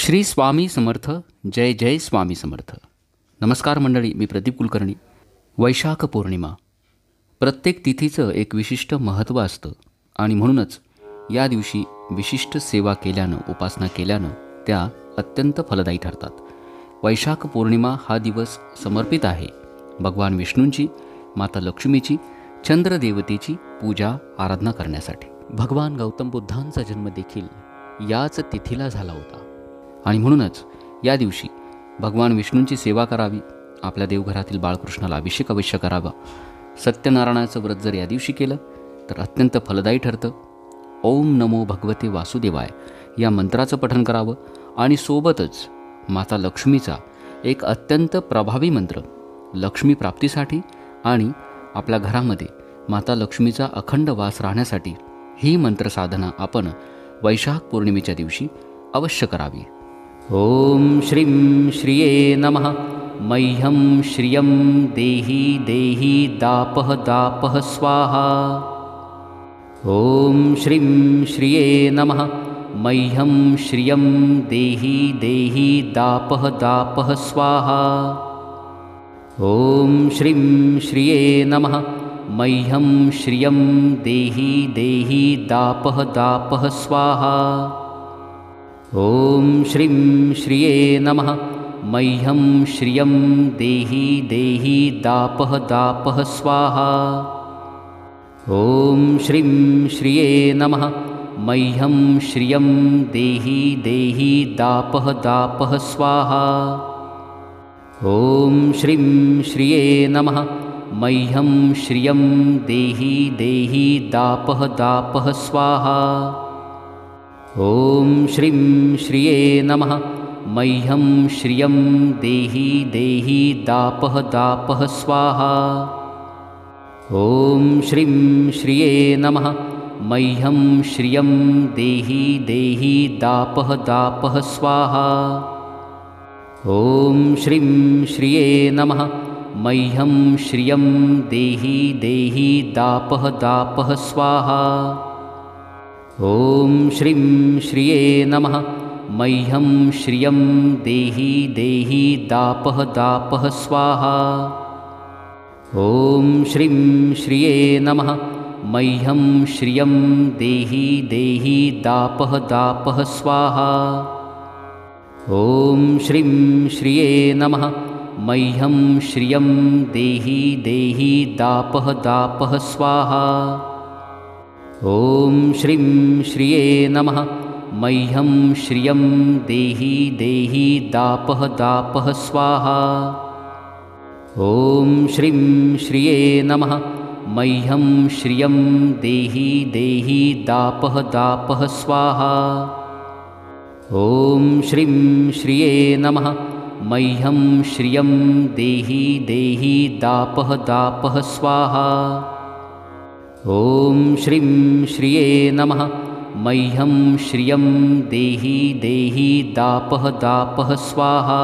श्री स्वामी समर्थ. जय जय स्वामी समर्थ. नमस्कार मंडळी, मी प्रदीप कुलकर्णी. वैशाख पौर्णिमा. प्रत्येक तिथीचं एक विशिष्ट महत्त्व असतं आणि म्हणूनच या दिवशी विशिष्ट सेवा केल्यानं, उपासना केल्यानं त्या अत्यंत फलदायी ठरतात. वैशाख पौर्णिमा हा दिवस समर्पित आहे भगवान विष्णूंची, माता लक्ष्मीची, चंद्रदेवतेची पूजा आराधना करण्यासाठी. भगवान गौतम बुद्धांचा जन्म देखील याच तिथीला झाला होता आणि म्हणूनच या दिवशी भगवान विष्णूंची सेवा करावी. आपल्या देवघरातील बाळकृष्णाला अभिषेक अवश्य करावा. सत्यनारायणाचं व्रत जर या दिवशी केलं तर अत्यंत फलदायी ठरतं. ओम नमो भगवते वासुदेवाय या मंत्राचं पठण करावं आणि सोबतच माता लक्ष्मीचा एक अत्यंत प्रभावी मंत्र लक्ष्मी प्राप्तीसाठी आणि आपल्या घरामध्ये माता लक्ष्मीचा अखंड वास राहण्यासाठी ही मंत्रसाधना आपण वैशाख पौर्णिमेच्या दिवशी अवश्य करावी. ओम श्रीं श्रिये नमः. मह्यं श्रियं देहि देहि दापः दापः स्वाहा. ओम श्रीं श्रिये नमः. मह्यं श्रियं देहि देहि दापः दापः स्वाहा. ओम श्रीं श्रिये नमः. मह्यं श्रियं देहि देहि दापः दापः स्वाहा. ओम श्रीं श्रिये नमः. मह्यं श्रियं देहि देहि दापः दापः स्वाहा. ओम श्रीं श्रिये नमः. मह्यं श्रियं देहि देहि दापः दापः स्वाहा. ओम श्रीं श्रिये नमः. मह्यं श्रियं देहि देहि दापः दापः स्वाहा. ओम श्रीं श्रिये नमः. मह्यं श्रियं देहि देहि दापः दापः स्वाहा. ओम श्रीं श्रिये नमः. मह्यं श्रियं देहि देहि दापः दापः स्वाहा. ओम श्रीं श्रिये नमः. मह्यं श्रियं देहि देहि दापः दापः स्वाहा. ओम श्रीं श्रिये नमः. मह्यं श्रियं देहि देहि दापः दापः स्वाहा. ओम श्रीं श्रिये नमः. मह्यं श्रियं देहि देहि दापः दापः स्वाहा. ओम श्रीं श्रिये नमः. मह्यं श्रियं देहि देहि दापः दापः स्वाहा. ओम श्रीं श्रिये नमः. मह्यं श्रियं देहि देहि दापः दापः स्वाहा. ओम श्रीं श्रिये नमः. मह्यं श्रियं देहि देहि दापः दापः स्वाहा. ओम श्रीं श्रिये नमः. मह्यं श्रियं देहि देहि दापः दापः स्वाहा. ओम श्रीं श्रिये नमः. मह्यं श्रियं देहि देहि दापः दापः स्वाहा.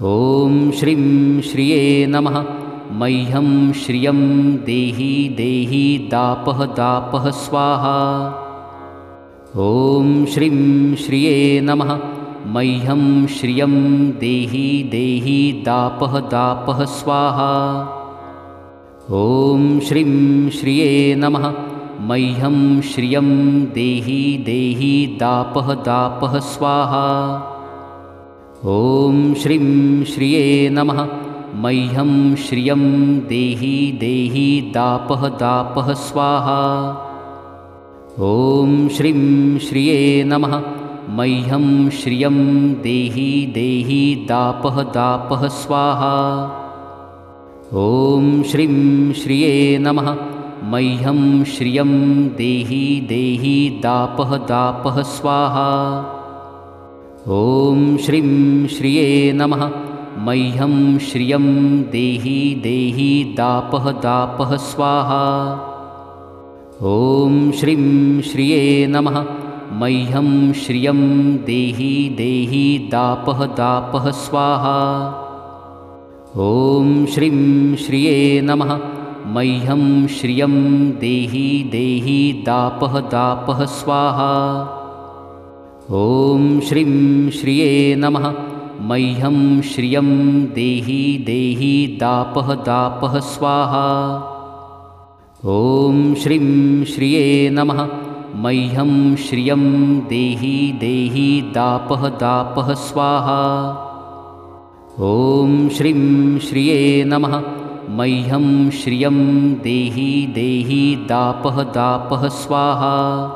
ओम श्रीं श्रिये नमः. मह्यं श्रियं देहि देहि दापः दापः स्वाहा. ओम श्रीं श्रिये नमः. मह्यं श्रियं देहि देहि दापः दापः स्वाहा. ओम श्रीं श्रिये नमः. मह्यं श्रियं देहि देहि दापः दापः स्वाहा. ओम श्रीं श्रिये नमः. मह्यं श्रियं देहि देहि दापः दापः स्वाहा. ओम श्रीं श्रिये नमः. मह्यं श्रियं देहि देहि दापः दापः स्वाहा. ओम श्रीं श्रिये नमः. मह्यं श्रियं देहि देहि दापः दापः स्वाहा. ओम श्रीं श्रिये नमः. मह्यं श्रियं देहि देहि दापः दापः स्वाहा. ओम श्रीं श्रिये नमः. मह्यं श्रियं देहि देहि दापः दापः स्वाहा. ओम श्रीं श्रिये नमः. मह्यं श्रियं देहि देहि दापः दापः स्वाहा. ॐ श्रीं श्रिये नमः। मह्यं श्रियं देहि देहि दापः दापः स्वाहा। ॐ श्रीं श्रिये नमः। मह्यं श्रियं देहि देहि दापः दापः स्वाहा। ॐ श्रीं श्रिये नमः। मह्यं श्रियं देहि देहि दापः दापः स्वाहा।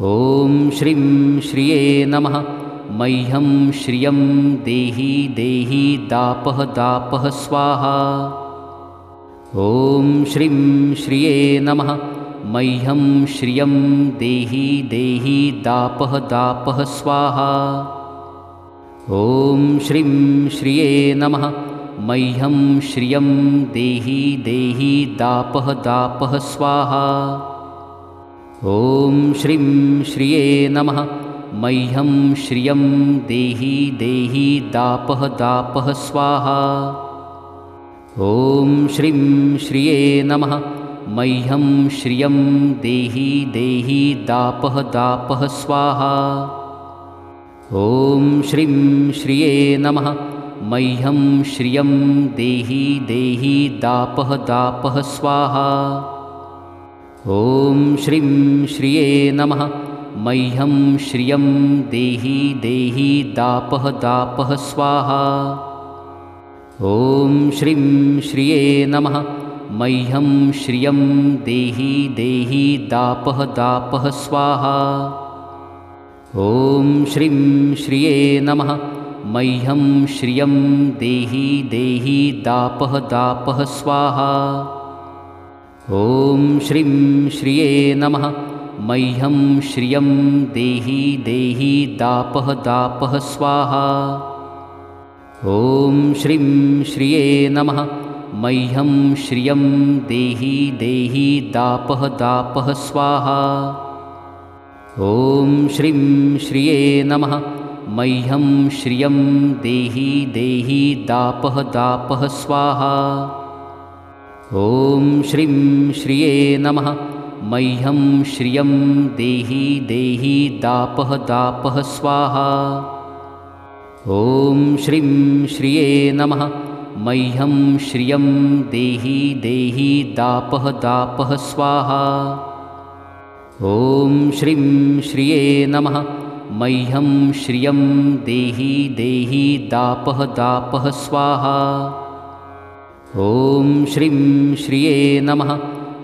ॐ श्रीं श्रिये नमः। मह्यं श्रियं देहि देहि दापः दापः स्वाहा। ॐ श्रीं श्रिये नमः। मह्यं श्रियं देहि देहि दापः दापः स्वाहा। ॐ श्रीं श्रिये नमः। मह्यं श्रियं देहि देहि दापः दापः स्वाहा। ॐ श्रीं श्रिये नमः। मह्यं श्रियं देहि देहि दापः दापः स्वाहा। ॐ श्रीं श्रिये नमः। मह्यं श्रियं देहि देहि दापः दापः स्वाहा। ॐ श्रीं श्रिये नमः। मह्यं श्रियं देहि देहि दापः दापः स्वाहा। ॐ श्रीं श्रिये नमः। मह्यं श्रियं देहि देहि दापः दापः स्वाहा। ॐ श्रीं श्रिये नमः। मह्यं श्रियं देहि देहि दापः दापः स्वाहा। ॐ श्रीं श्रिये नमः। मह्यं श्रियं देहि देहि दापः दापः स्वाहा। ॐ श्रीं श्रिये नमः। मह्यं श्रियं देहि देहि दापः दापः स्वाहा। ॐ श्रीं श्रिये नमः। मह्यं श्रियं देहि देहि दापः दापः स्वाहा। ॐ श्रीं श्रिये नमः। मह्यं श्रियं देहि देहि दापः दापः स्वाहा। ॐ श्रीं श्रिये नमः। मह्यं श्रियं देहि देहि दापः दापः स्वाहा। ॐ श्रीं श्रिये नमः। मह्यं श्रियं देहि देहि दापः दापः स्वाहा। ॐ श्रीं श्रिये नमः। मह्यं श्रियं देहि देहि दापः दापः स्वाहा। ॐ श्रीं श्रिये नमः।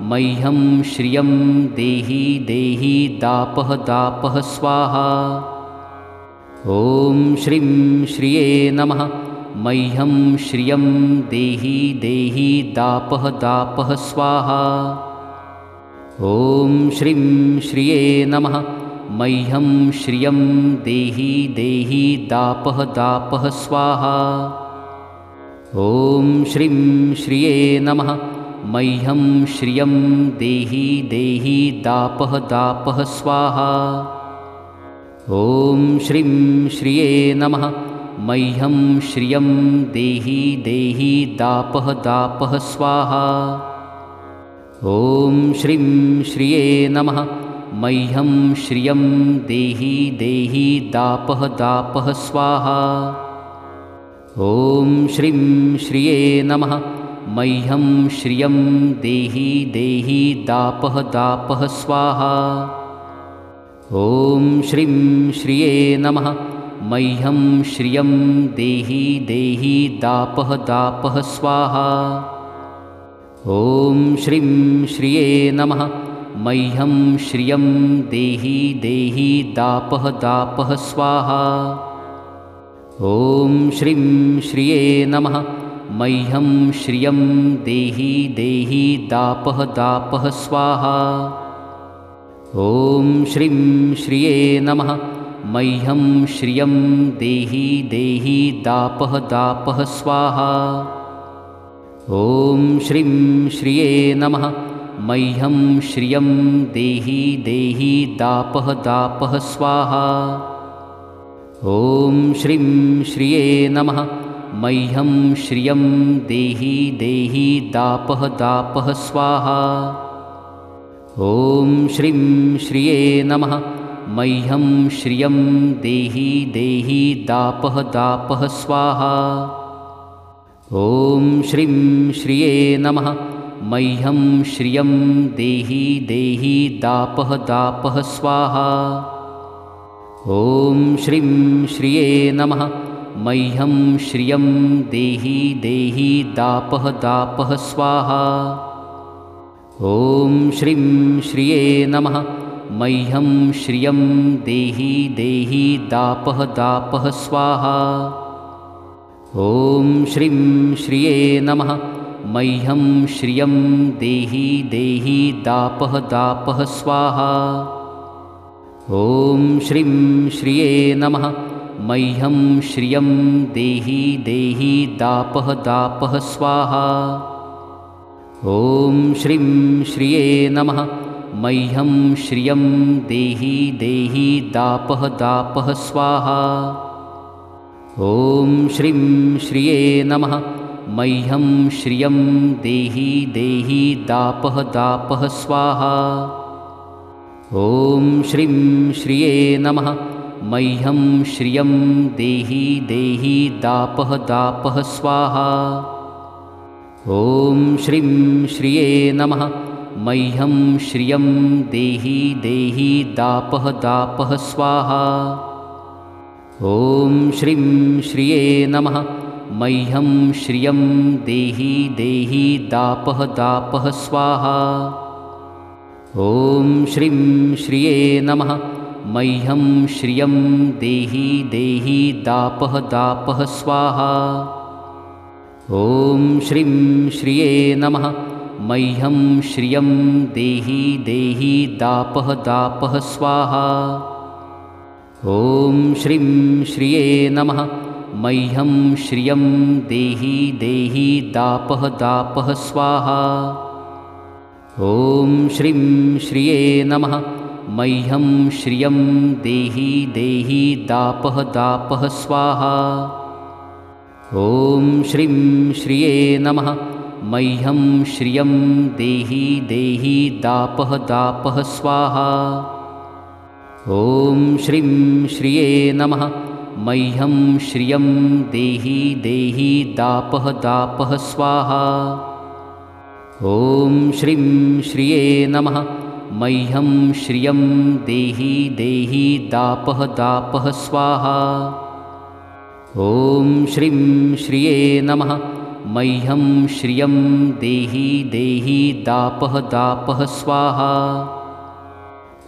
मह्यं श्रियं देहि देहि दापः दापः स्वाहा। ॐ श्रीं श्रिये नमः। मह्यं श्रियं देहि देहि दापः दापः स्वाहा। ॐ श्रीं श्रिये नमः। मह्यं श्रियं देहि देहि दापः दापः स्वाहा। ॐ श्रीं श्रिये नमः। मह्यं श्रियं देहि देहि दापः दापः स्वाहा। ॐ श्रीं श्रिये नमः। मह्यं श्रियं देहि देहि दापः दापः स्वाहा। ॐ श्रीं श्रिये नमः। मह्यं श्रियं देहि देहि दापः दापः स्वाहा। ॐ श्रीं श्रिये नमः। मह्यं श्रियं देहि देहि दापः दापः स्वाहा। ॐ श्रीं श्रिये नमः। मह्यं श्रियं देहि देहि दापः दापः स्वाहा। ॐ श्रीं श्रिये नमः। मह्यं श्रियं देहि देहि दापः दापः स्वाहा। ॐ श्रीं श्रिये नमः। मह्यं श्रियं देहि देहि दापः दापः स्वाहा। ॐ श्रीं श्रिये नमः। मह्यं श्रियं देहि देहि दापः दापः स्वाहा। ॐ श्रीं श्रिये नमः। मह्यं श्रियं देहि देहि दापः दापः स्वाहा। ॐ श्रीं श्रिये नमः। मह्यं श्रियं देहि देहि दापः दापः स्वाहा। ॐ श्रीं श्रिये नमः। मह्यं श्रियं देहि देहि दापः दापः स्वाहा। ॐ श्रीं श्रिये नमः। मह्यं श्रियं देहि देहि दापः दापः स्वाहा। ॐ श्रीं श्रिये नमः। मह्यं श्रियं देहि देहि दापः दापः स्वाहा। ॐ श्रीं श्रिये नमः। मह्यं श्रियं देहि देहि दापः दापः स्वाहा। ॐ श्रीं श्रिये नमः। मह्यं श्रियं देहि देहि दापः दापः स्वाहा। ॐ श्रीं श्रिये नमः। मह्यं श्रियं देहि देहि दापः दापः स्वाहा। ॐ श्रीं श्रिये नमः। मह्यं श्रियं देहि देहि दापः दापः स्वाहा। ॐ श्रीं श्रिये नमः। मह्यं श्रियं देहि देहि दापः दापः स्वाहा। ॐ श्रीं श्रिये नमः। मह्यं श्रियं देहि देहि दापः दापः स्वाहा। ॐ श्रीं श्रिये नमः। मह्यं श्रियं देहि देहि दापः दापः स्वाहा। ॐ श्रीं श्रिये नमः। मह्यं श्रियं देहि देहि दापः दापः स्वाहा। ॐ श्रीं श्रिये नमः। मह्यं श्रियं देहि देहि दापः दापः स्वाहा। ॐ श्रीं श्रिये नमः। मह्यं श्रियं देहि देहि दापः दापः स्वाहा। ॐ श्रीं श्रिये नमः। मह्यं श्रियं देहि देहि दापः दापः स्वाहा। ॐ श्रीं श्रिये नमः। मह्यं श्रियं देहि देहि दापः दापः स्वाहा। ॐ श्रीं श्रिये नमः। मह्यं श्रियं देहि देहि दापः दापः स्वाहा। ॐ श्रीं श्रिये नमः। मह्यं श्रियं देहि देहि दापः दापः स्वाहा। ॐ श्रीं श्रिये नमः। मह्यं श्रियं देहि देहि दापः दापः स्वाहा। ॐ श्रीं श्रिये नमः। मह्यं श्रियं देहि देहि दापः दापः स्वाहा।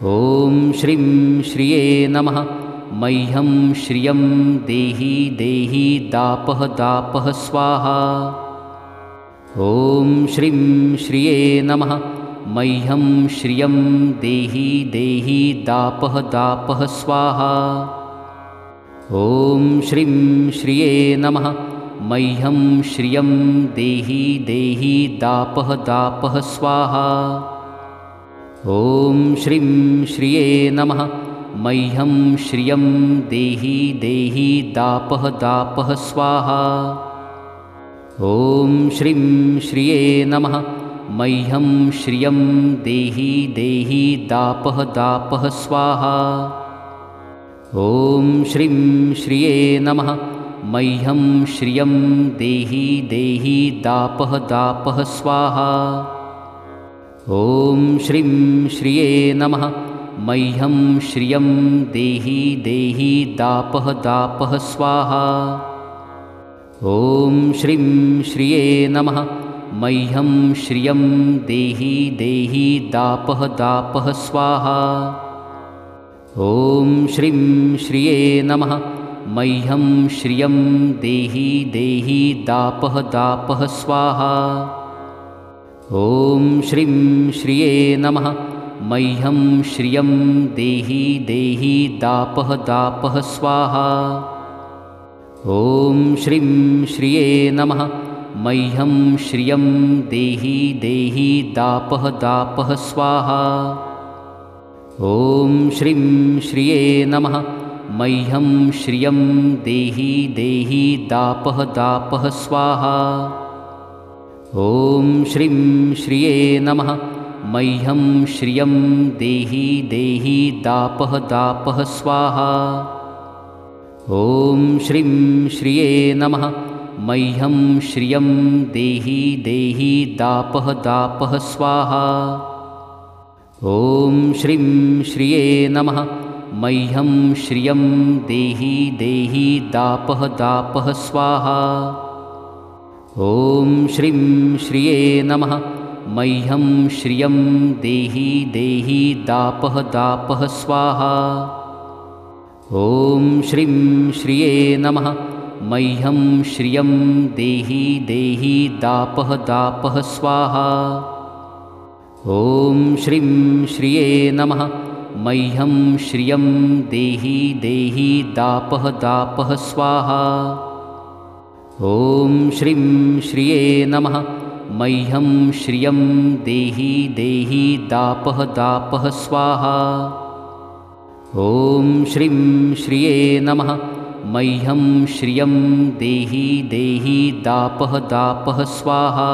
ॐ श्रीं श्रिये नमः। मह्यं श्रियं देहि देहि दापः दापः स्वाहा। ॐ श्रीं श्रिये नमः। मह्यं श्रियं देहि देहि दापः दापः स्वाहा। ॐ श्रीं श्रिये नमः। मह्यं श्रियं देहि देहि दापः दापः स्वाहा। ॐ श्रीं श्रिये नमः। मह्यं श्रियं देहि देहि दापः दापः स्वाहा। ॐ श्रीं श्रिये नमः। मह्यं श्रियं देहि देहि दापः दापः स्वाहा। ॐ श्रीं श्रिये नमः। मह्यं श्रियं देहि देहि दापः दापः स्वाहा। ॐ श्रीं श्रिये नमः। मह्यं श्रियं देहि देहि दापः दापः स्वाहा। ॐ श्रीं श्रिये नमः। मह्यं श्रियं देहि देहि दापः दापः स्वाहा। ॐ श्रीं श्रिये नमः। मह्यं श्रियं देहि देहि दापः दापः स्वाहा। ॐ श्रीं श्रिये नमः। मह्यं श्रियं देहि देहि दापः दापः स्वाहा। ॐ श्रीं श्रिये नमः। मह्यं श्रियं देहि देहि दापः दापः स्वाहा। ॐ श्रीं श्रिये नमः। मह्यं श्रियं देहि देहि दापः दापः स्वाहा। ॐ श्रीं श्रिये नमः। मह्यं श्रियं देहि देहि दापः दापः स्वाहा। ॐ श्रीं श्रिये नमः। मह्यं श्रियं देहि देहि दापः दापः स्वाहा। ॐ श्रीं श्रिये नमः। मह्यं श्रियं देहि देहि दापः दापः स्वाहा। ॐ श्रीं श्रिये नमः। मह्यं श्रियं देहि देहि दापः दापः स्वाहा। ॐ श्रीं श्रिये नमः। मह्यं श्रियं देहि देहि दापः दापः स्वाहा। ॐ श्रीं श्रिये नमः। मह्यं श्रियं देहि देहि दापः दापः स्वाहा। ॐ श्रीं श्रिये नमः। मह्यं श्रियं देहि देहि दापः दापः स्वाहा। ॐ श्रीं श्रिये नमः। मह्यं श्रियं देहि देहि दापः दापः स्वाहा।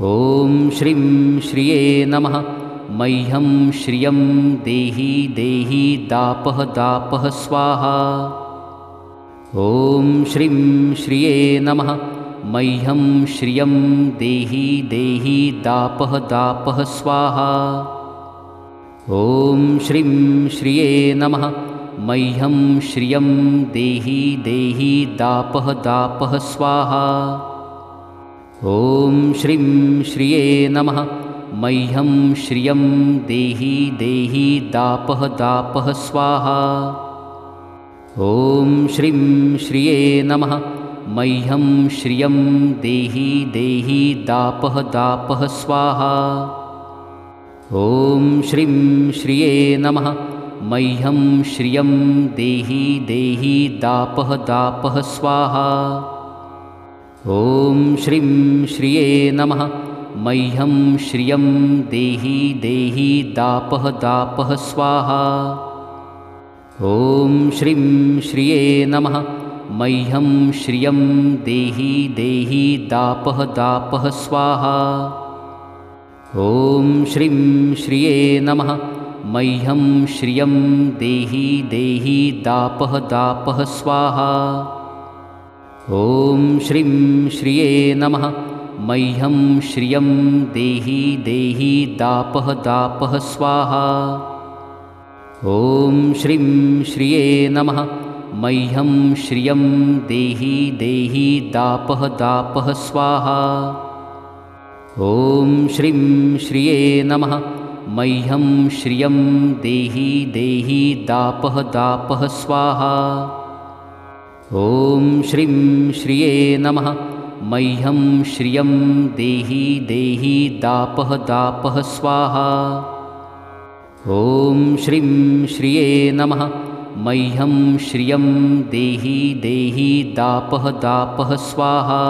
ॐ श्रीं श्रिये नमः। मह्यं श्रियं देहि देहि दापः दापः स्वाहा। ॐ श्रीं श्रिये नमः। मह्यं श्रियं देहि देहि दापः दापः स्वाहा। ॐ श्रीं श्रिये नमः। मह्यं श्रियं देहि देहि दापः दापः स्वाहा। ॐ श्रीं श्रिये नमः। मह्यं श्रियं देहि देहि दापः दापः स्वाहा। ॐ श्रीं श्रिये नमः। मह्यं श्रियं देहि देहि दापः दापः स्वाहा। ॐ श्रीं श्रिये नमः। मह्यं श्रियं देहि देहि दापः दापः स्वाहा। ॐ श्रीं श्रिये नमः। मह्यं श्रियं देहि देहि दापः दापः स्वाहा। ॐ श्रीं श्रिये नमः। मह्यं श्रियं देहि देहि दापः दापः स्वाहा। ॐ श्रीं श्रिये नमः। मह्यं श्रियं देहि देहि दापः दापः स्वाहा। ॐ श्रीं श्रिये नमः। मह्यं श्रियं देहि देहि दापः दापः स्वाहा। ॐ श्रीं श्रिये नमः। मह्यं श्रियं देहि देहि दापः दापः स्वाहा। ॐ श्रीं श्रिये नमः। मह्यं श्रियं देहि देहि दापः दापः स्वाहा। ॐ श्रीं श्रिये नमः। मह्यं श्रियं देहि देहि दापः दापः स्वाहा। ॐ श्रीं श्रिये नमः। मह्यं श्रियं देहि देहि दापः दापः स्वाहा।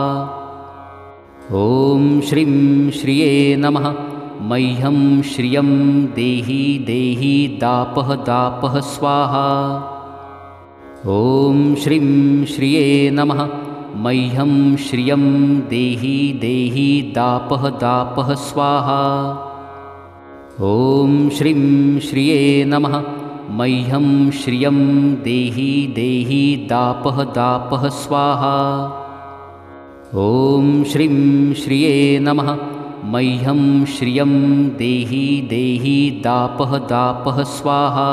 ॐ श्रीं श्रिये नमः। मह्यं श्रियं देहि देहि दापः दापः स्वाहा। ॐ श्रीं श्रिये नमः। मह्यं श्रियं देहि देहि दापः दापः स्वाहा। ॐ श्रीं श्रिये नमः। मह्यं श्रियं देहि देहि दापः दापः स्वाहा। ॐ श्रीं श्रिये नमः। मह्यं श्रियं देहि देहि दापः दापः स्वाहा।